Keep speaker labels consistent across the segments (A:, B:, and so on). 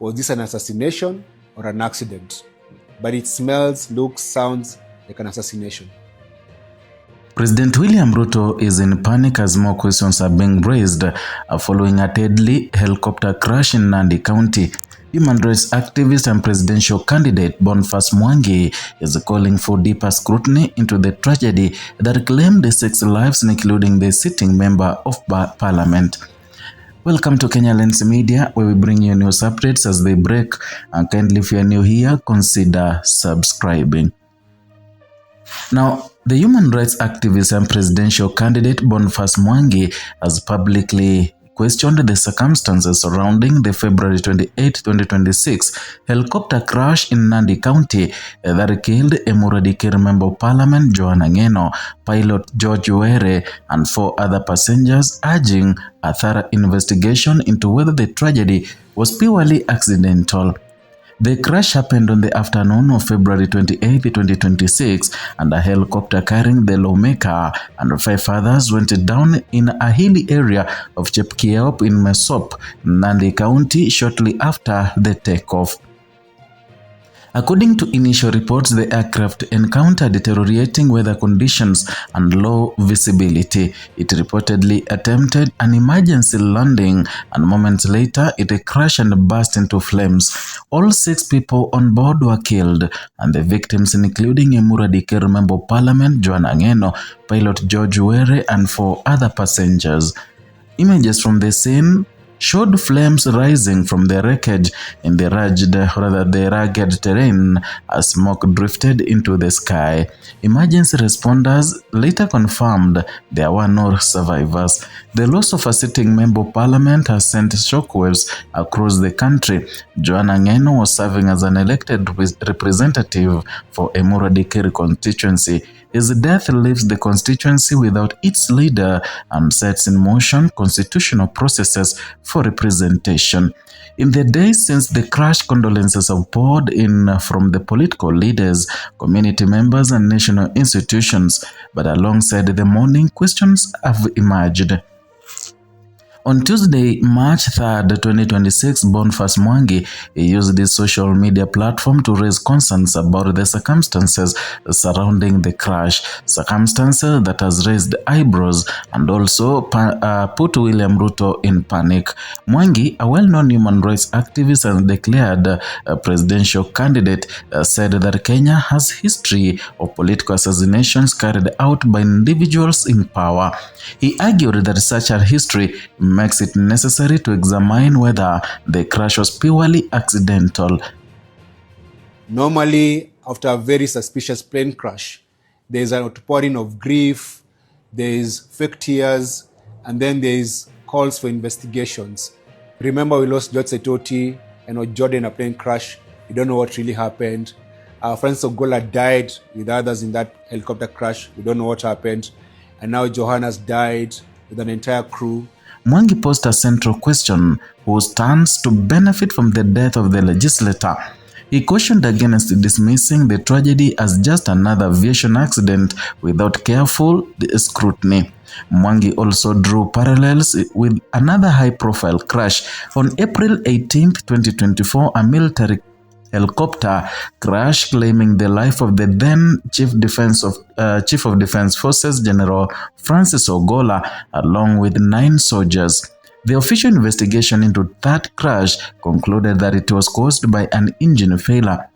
A: was this an assassination or an accident? But it smells, looks, sounds like an assassination.
B: President William Ruto is in panic as more questions are being raised following a deadly helicopter crash in Nandi County. Human rights activist and presidential candidate Boniface Mwangi is calling for deeper scrutiny into the tragedy that claimed 6 lives, including the sitting member of parliament. Welcome to Kenya Lens Media, where we bring you news updates as they break, and kindly if you are new here, consider subscribing. Now, the human rights activist and presidential candidate Boniface Mwangi has publicly questioned the circumstances surrounding the February 28, 2026 helicopter crash in Nandi County that killed Emuradi Kir Member of Parliament Joanna Ngeno, pilot George Were, and 4 other passengers, urging a thorough investigation into whether the tragedy was purely accidental. The crash happened on the afternoon of February 28, 2026, and a helicopter carrying the lawmaker and 5 others went down in a hilly area of Chepkiop in Mesop, Nandi County, shortly after the takeoff. According to initial reports, the aircraft encountered deteriorating weather conditions and low visibility. It reportedly attempted an emergency landing, and moments later it crashed and burst into flames. All 6 people on board were killed, and the victims, including Emuradi Kir Member of Parliament Joanna Ngeno, pilot George Were, and 4 other passengers. Images from the scene showed flames rising from the wreckage in the rugged terrain as smoke drifted into the sky. Emergency responders later confirmed there were no survivors. The loss of a sitting member of parliament has sent shockwaves across the country. Joanna Ngeno was serving as an elected representative for Emuradi Kir constituency. His death leaves the constituency without its leader and sets in motion constitutional processes for representation. In the days since the crash, condolences have poured in from the political leaders, community members, and national institutions, but alongside the mourning, questions have emerged. On Tuesday, March 3rd, 2026, Boniface Mwangi used his social media platform to raise concerns about the circumstances surrounding the crash, circumstances that has raised eyebrows and also put William Ruto in panic. Mwangi, a well-known human rights activist and declared presidential candidate, said that Kenya has history of political assassinations carried out by individuals in power. He argued that such a history makes it necessary to examine whether the crash was purely accidental.
A: Normally, after a very suspicious plane crash, there is an outpouring of grief, there is fake tears, and then there is calls for investigations. Remember, we lost George Saitoti and Jordan in a plane crash. We don't know what really happened. Francis Ogola died with others in that helicopter crash. We don't know what happened. And now Johanna's died with an entire crew.
B: Mwangi posed a central question: who stands to benefit from the death of the legislator? He cautioned against dismissing the tragedy as just another aviation accident without careful scrutiny. Mwangi also drew parallels with another high-profile crash. On April 18, 2024, a military helicopter crash claiming the life of the then Chief of Defense Forces General Francis Ogola along with 9 soldiers. The official investigation into that crash concluded that it was caused by an engine failure.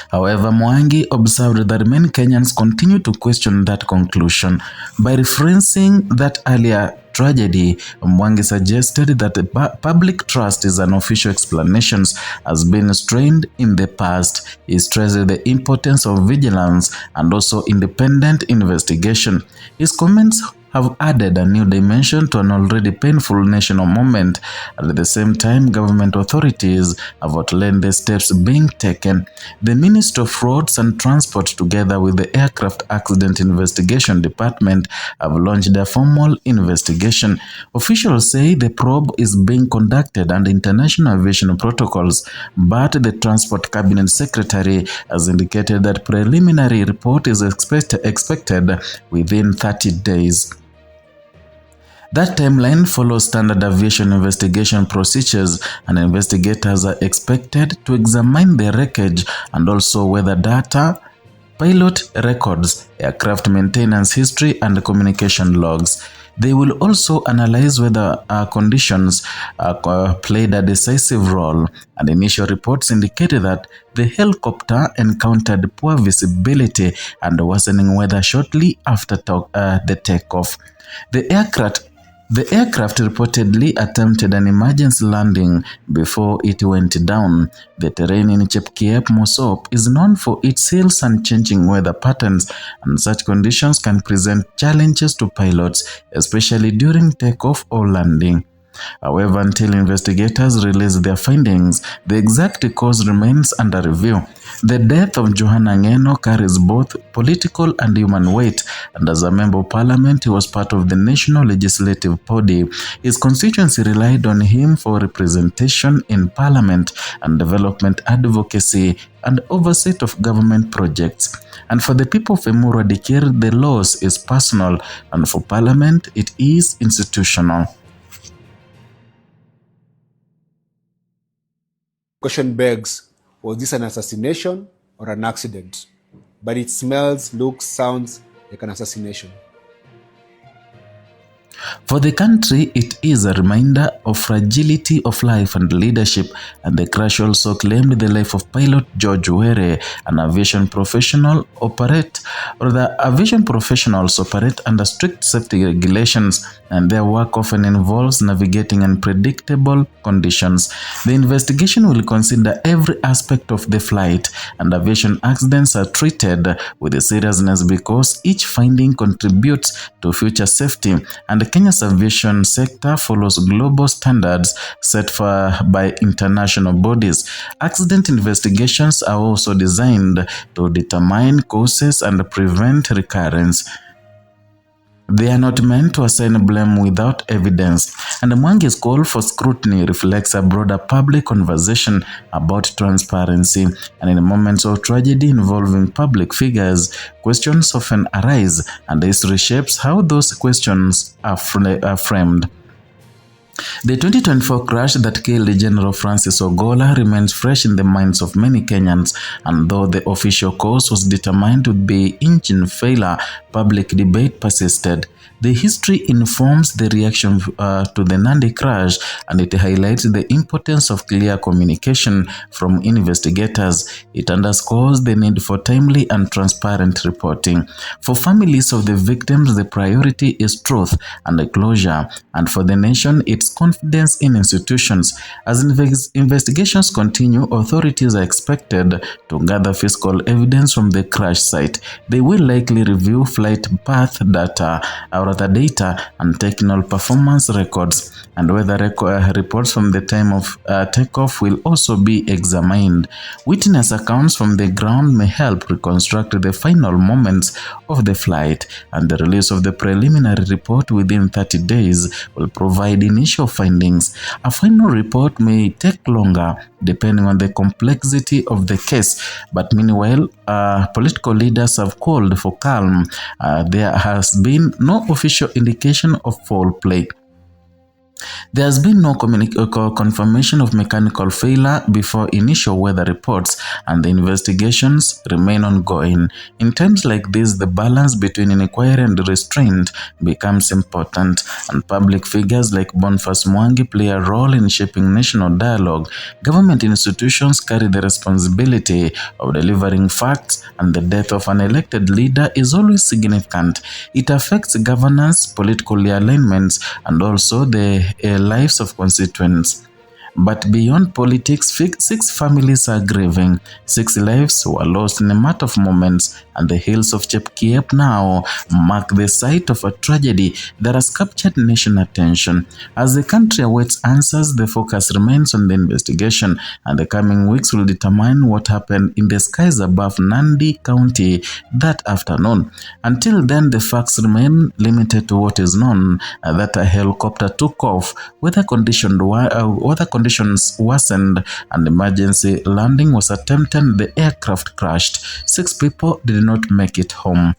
B: However, Mwangi observed that many Kenyans continue to question that conclusion. By referencing that earlier tragedy, Mwangi suggested that the public trust in unofficial explanations has been strained in the past. He stressed the importance of vigilance and also independent investigation. His comments have added a new dimension to an already painful national moment. At the same time, government authorities have outlined the steps being taken. The Ministry of Roads and Transport, together with the Aircraft Accident Investigation Department, have launched a formal investigation. Officials say the probe is being conducted under international aviation protocols, but the Transport Cabinet Secretary has indicated that preliminary report is expected within 30 days. That timeline follows standard aviation investigation procedures, and investigators are expected to examine the wreckage and also weather data, pilot records, aircraft maintenance history, and communication logs. They will also analyze whether conditions played a decisive role, and initial reports indicated that the helicopter encountered poor visibility and worsening weather shortly after the takeoff. The aircraft reportedly attempted an emergency landing before it went down. The terrain in Chepkiep, Mosop, is known for its hills and changing weather patterns, and such conditions can present challenges to pilots, especially during takeoff or landing. However, until investigators release their findings, the exact cause remains under review. The death of Johanna Ngeno carries both political and human weight, and as a member of parliament, he was part of the national legislative body. His constituency relied on him for representation in parliament and development advocacy and oversight of government projects. And for the people of Emurua Dikir, the loss is personal, and for parliament, it is institutional.
A: Question begs, was this an assassination or an accident? But it smells, looks, sounds like an assassination.
B: For the country, it is a reminder of fragility of life and leadership, and the crash also claimed the life of pilot George Were, an aviation professional aviation professionals operate under strict safety regulations, and their work often involves navigating unpredictable conditions. The investigation will consider every aspect of the flight, and aviation accidents are treated with seriousness because each finding contributes to future safety, and Kenya's aviation sector follows global standards set by international bodies. Accident investigations are also designed to determine causes and prevent recurrence. They are not meant to assign blame without evidence, and Mwangi's call for scrutiny reflects a broader public conversation about transparency. And in moments of tragedy involving public figures, questions often arise, and this reshapes how those questions are framed. The 2024 crash that killed General Francis Ogola remains fresh in the minds of many Kenyans, and though the official cause was determined to be engine failure, public debate persisted. The history informs the reaction to the Nandi crash, and it highlights the importance of clear communication from investigators. It underscores the need for timely and transparent reporting. For families of the victims, the priority is truth and closure, and for the nation, it's confidence in institutions. As investigations continue, authorities are expected to gather physical evidence from the crash site. They will likely review flight path data and technical performance records, and weather reports from the time of takeoff will also be examined. Witness accounts from the ground may help reconstruct the final moments of the flight, and the release of the preliminary report within 30 days will provide initial findings. A final report may take longer depending on the complexity of the case, but meanwhile, political leaders have called for calm. There has been no official indication of foul play. There has been no confirmation of mechanical failure before initial weather reports, and the investigations remain ongoing. In times like this, the balance between inquiry and restraint becomes important, and public figures like Boniface Mwangi play a role in shaping national dialogue. Government institutions carry the responsibility of delivering facts, and the death of an elected leader is always significant. It affects governance, political alignments, and also the lives of constituents. But beyond politics, 6 families are grieving. 6 lives were lost in a matter of moments, and the hills of Chepkiep now mark the site of a tragedy that has captured national attention. As the country awaits answers, the focus remains on the investigation, and the coming weeks will determine what happened in the skies above Nandi County that afternoon. Until then, the facts remain limited to what is known, that a helicopter took off, weather conditions worsened, and emergency landing was attempted. The aircraft crashed. 6 people did not make it home.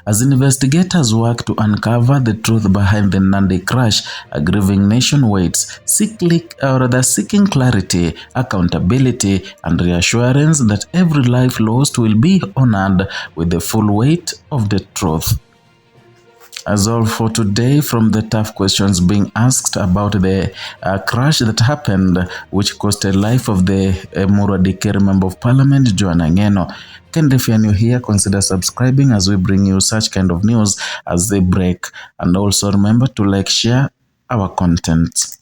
B: As investigators work to uncover the truth behind the Nandi crash, a grieving nation waits, seeking clarity, accountability, and reassurance that every life lost will be honored with the full weight of the truth. As all for today, from the tough questions being asked about the crash that happened, which cost the life of the Muradikeri Member of Parliament, Joanna Ngeno. And if you're new here, consider subscribing as we bring you such kind of news as they break. And also remember to like, share our content.